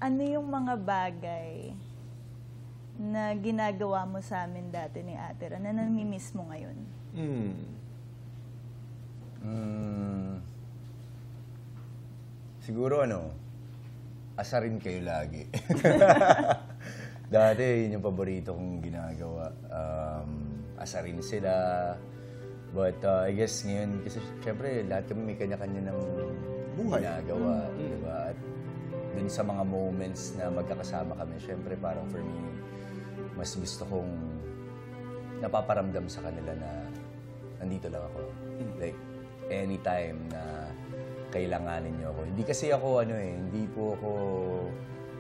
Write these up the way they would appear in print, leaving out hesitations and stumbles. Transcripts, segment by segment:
ano yung mga bagay na ginagawa mo sa amin dati ni Ate Ra na nami-miss mo ngayon? Siguro asarin kayo lagi. Dati, yun yung paborito kong ginagawa. Asarin sila. But I guess ngayon, kasi syempre lahat kami may kanya-kanya ng ginagawa. Diba? At dun sa mga moments na magkakasama kami, syempre parang for me, mas gusto kong napaparamdam sa kanila na nandito lang ako. Like, anytime na kailanganin niyo ako. Hindi kasi ako hindi po ako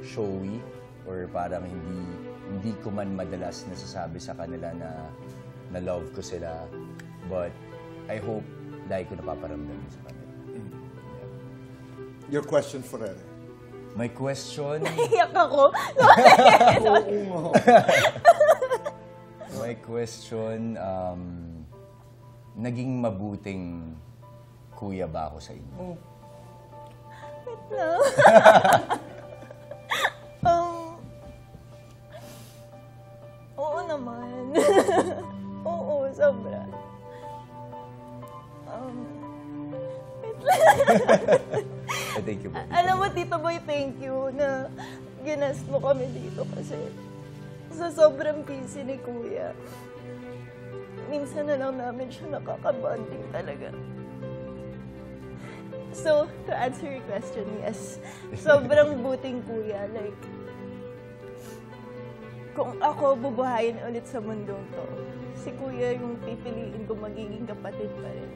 showy or parang hindi ko man madalas nasasabi sa kanila na love ko sila. But I hope dahil ko napaparamdam sa kanila. Yeah. Your question for Rere. My question? Iyak ako. My question, naging mabuting kuya ba ako sa inyo? Wait lang. Oo naman. Oo, sobra. Wait lang. Thank you po. Alam mo, Tito Boy, thank you na ginast mo kami dito kasi sa sobrang busy ni Kuya, minsan na lang namin siya nakakabonding talaga. So, to answer your question, yes, sobrang buting Kuya. Like, kung ako bubuhayin ulit sa mundong to, si Kuya yung pipiliin ko magiging kapatid pa rin.